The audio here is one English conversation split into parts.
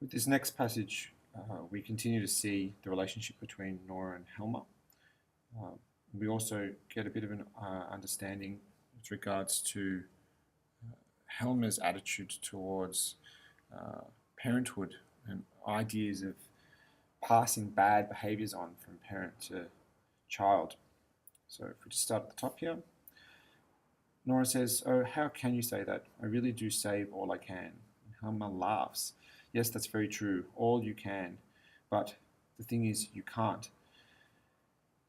With this next passage, we continue to see the relationship between Nora and Helmer. We also get a bit of an understanding with regards to Helmer's attitude towards parenthood and ideas of passing bad behaviours on from parent to child. So if we just start at the top here, Nora says, "Oh, how can you say that? I really do save all I can." And Helmer laughs. "Yes, that's very true, all you can, but the thing is you can't."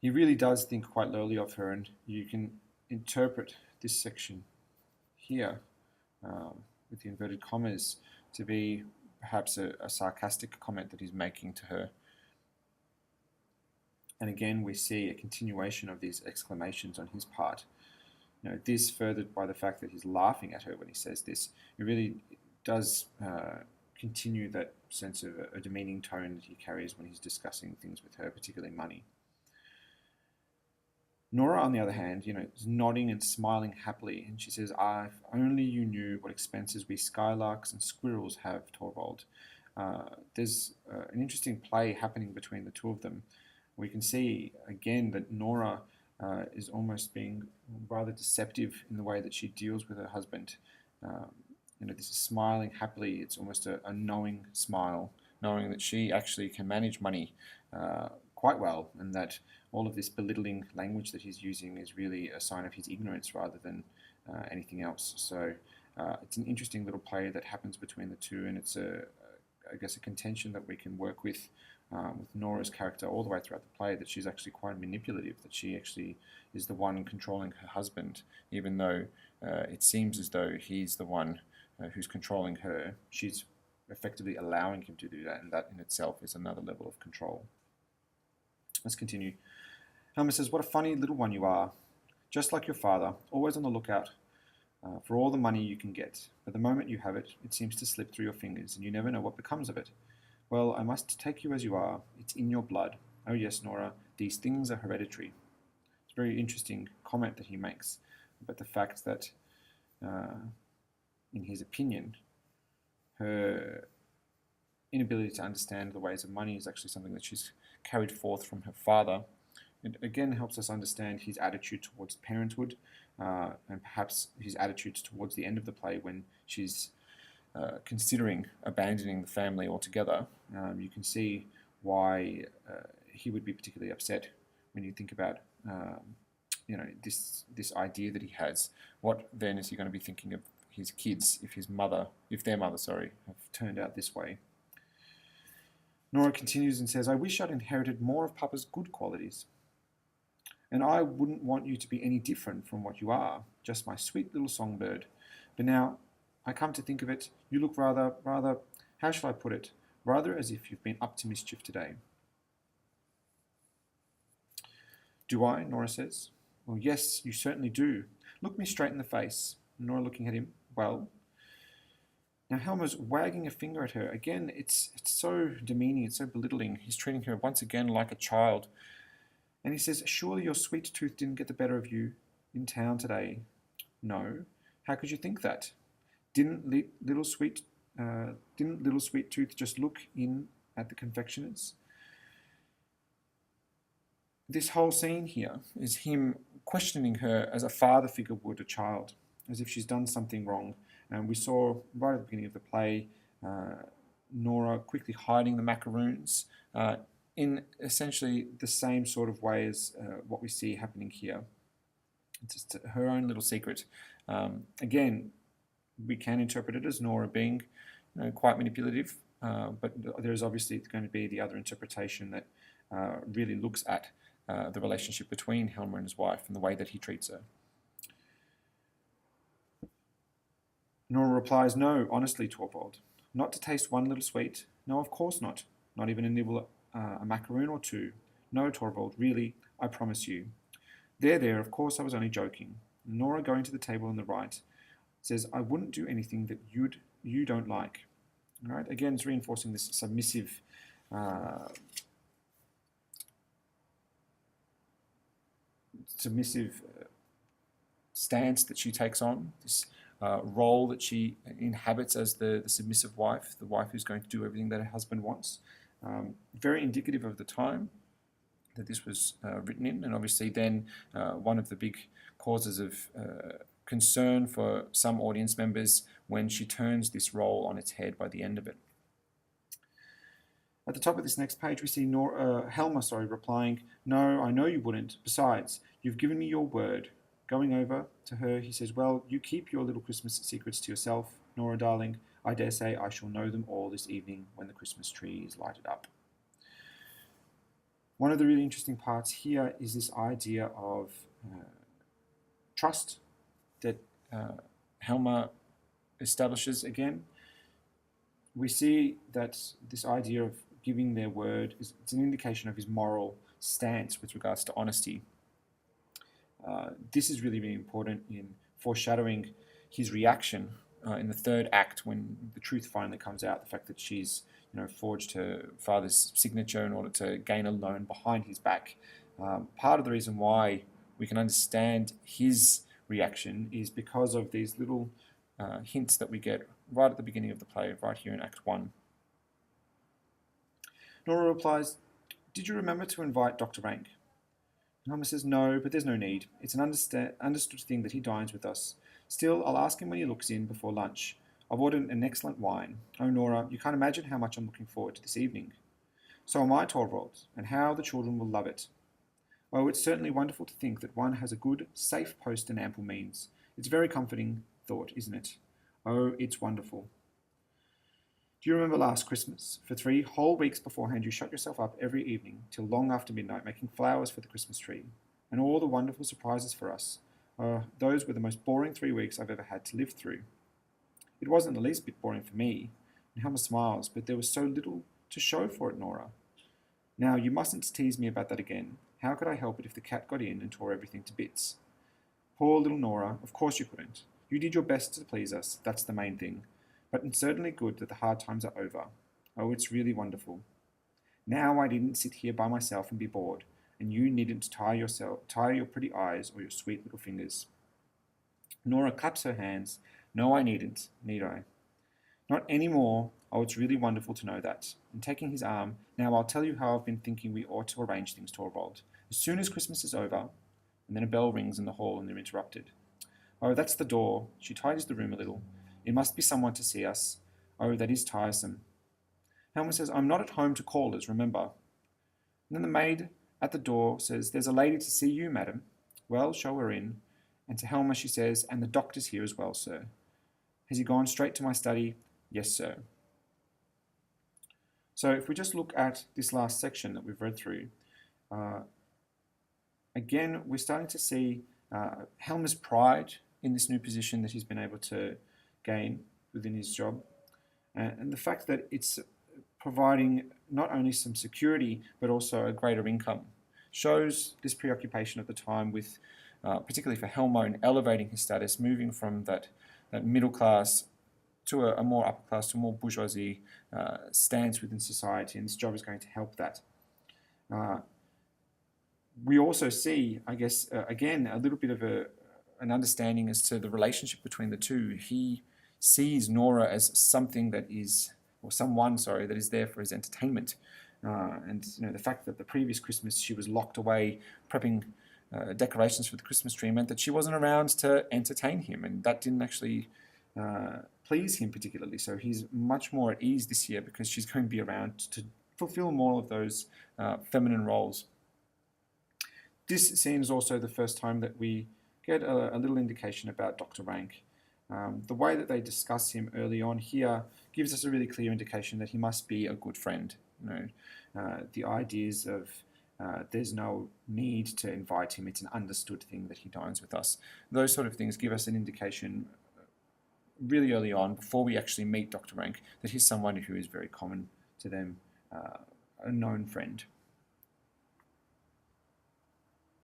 He really does think quite lowly of her, and you can interpret this section here with the inverted commas to be perhaps a sarcastic comment that he's making to her. And again, we see a continuation of these exclamations on his part. This furthered by the fact that he's laughing at her when he says this. It really does continue that sense of a demeaning tone that he carries when he's discussing things with her, particularly money. Nora, on the other hand, is nodding and smiling happily, and she says, "If only you knew what expenses we skylarks and squirrels have, Torvald." There's an interesting play happening between the two of them. We can see, again, that Nora is almost being rather deceptive in the way that she deals with her husband. This is smiling happily. It's almost a knowing smile, knowing that she actually can manage money quite well, and that all of this belittling language that he's using is really a sign of his ignorance rather than anything else. So it's an interesting little play that happens between the two, and it's I guess a contention that we can work with Nora's character all the way throughout the play, that she's actually quite manipulative, that she actually is the one controlling her husband, even though it seems as though he's the one who's controlling her. She's effectively allowing him to do that, and that in itself is another level of control. Let's continue. Helmer says, "What a funny little one you are. Just like your father, always on the lookout for all the money you can get. But the moment you have it, it seems to slip through your fingers, and you never know what becomes of it. Well, I must take you as you are. It's in your blood. Oh yes, Nora, these things are hereditary." It's a very interesting comment that he makes about the fact that, in his opinion, her inability to understand the ways of money is actually something that she's carried forth from her father. It again helps us understand his attitude towards parenthood, and perhaps his attitudes towards the end of the play when she's considering abandoning the family altogether. You can see why he would be particularly upset when you think about this idea that he has. What then is he going to be thinking of his kids if their mother, have turned out this way? Nora continues and says, "I wish I'd inherited more of Papa's good qualities. And I wouldn't want you to be any different from what you are, just my sweet little songbird. But now, I come to think of it, you look rather, how shall I put it, rather as if you've been up to mischief today." "Do I?" Nora says. "Well, yes, you certainly do. Look me straight in the face." Nora looking at him. "Well?" Now Helmer's wagging a finger at her. Again, it's so demeaning, it's so belittling. He's treating her once again like a child. And he says, "Surely your sweet tooth didn't get the better of you in town today." "No. How could you think that? Didn't little sweet tooth just look in at the confectioner's?" This whole scene here is him questioning her as a father figure would a child, as if she's done something wrong. And we saw right at the beginning of the play Nora quickly hiding the macaroons in essentially the same sort of way as what we see happening here. It's just her own little secret. Again, we can interpret it as Nora being quite manipulative, but there's obviously going to be the other interpretation that really looks at the relationship between Helmer and his wife and the way that he treats her. Nora replies, "No, honestly, Torvald. Not to taste one little sweet? No, of course not. Not even a nibble, a macaroon or two. No, Torvald, really, I promise you." There, of course I was only joking." Nora, going to the table on the right, says, "I wouldn't do anything that you don't like." All right, again, it's reinforcing this submissive stance that she takes on, this role that she inhabits as the submissive wife, the wife who's going to do everything that her husband wants. Very indicative of the time that this was written in, and obviously then one of the big causes of concern for some audience members when she turns this role on its head by the end of it. At the top of this next page, we see Helmer replying, "No, I know you wouldn't. Besides, you've given me your word." Going over to her, he says, "Well, you keep your little Christmas secrets to yourself, Nora darling. I dare say I shall know them all this evening when the Christmas tree is lighted up." One of the really interesting parts here is this idea of trust that Helmer establishes again. We see that this idea of giving their word it's an indication of his moral stance with regards to honesty. This is really, really important in foreshadowing his reaction in the third act when the truth finally comes out, the fact that she's forged her father's signature in order to gain a loan behind his back. Part of the reason why we can understand his reaction is because of these little hints that we get right at the beginning of the play, right here in Act 1. Nora replies, "Did you remember to invite Dr. Rank?" And Helmer says, "No, but there's no need. It's an understood thing that he dines with us. Still, I'll ask him when he looks in before lunch. I've ordered an excellent wine. Oh, Nora, you can't imagine how much I'm looking forward to this evening. So am I, Torvald, and how the children will love it. Oh, it's certainly wonderful to think that one has a good, safe post and ample means. It's a very comforting thought, isn't it? Oh, it's wonderful. Do you remember last Christmas? For 3 whole weeks beforehand, you shut yourself up every evening till long after midnight making flowers for the Christmas tree, and all the wonderful surprises for us. Oh, those were the most boring 3 weeks I've ever had to live through." It wasn't the least bit boring for me. And Helmer smiles, "But there was so little to show for it, Nora." "Now, you mustn't tease me about that again. How could I help it if the cat got in and tore everything to bits?" "Poor little Nora, of course you couldn't. You did your best to please us, that's the main thing. But it's certainly good that the hard times are over. Oh, it's really wonderful. Now I needn't sit here by myself and be bored, and you needn't tire your pretty eyes or your sweet little fingers." Nora claps her hands. "No, I needn't, need I?" "Not any more. Oh, it's really wonderful to know that." And taking his arm, "Now I'll tell you how I've been thinking we ought to arrange things, Torvald. As soon as Christmas is over," and then a bell rings in the hall and they're interrupted. "Oh, that's the door." She tidies the room a little. "It must be someone to see us. Oh, that is tiresome." Helmer says, "I'm not at home to callers, remember." And then the maid at the door says, "There's a lady to see you, madam." "Well, show her in." And to Helmer she says, "And the doctor's here as well, sir." "Has he gone straight to my study?" "Yes, sir." So if we just look at this last section that we've read through, again, we're starting to see Helmer's pride in this new position that he's been able to gain within his job, and the fact that it's providing not only some security but also a greater income shows this preoccupation at the time with, particularly for Helmer, in elevating his status, moving from that middle class to a more upper class, to a more bourgeoisie stance within society, and this job is going to help that. We also see, I guess, again, a little bit of an understanding as to the relationship between the two. He sees Nora as something that is, or someone, sorry, that is there for his entertainment. And the fact that the previous Christmas she was locked away prepping decorations for the Christmas tree meant that she wasn't around to entertain him, and that didn't actually please him particularly. So he's much more at ease this year because she's going to be around to fulfill more of those feminine roles. This scene is also the first time that we get a little indication about Dr. Rank. The way that they discuss him early on here gives us a really clear indication that he must be a good friend. The ideas of there's no need to invite him, it's an understood thing that he dines with us. Those sort of things give us an indication really early on, before we actually meet Dr. Rank, that he's someone who is very common to them, a known friend.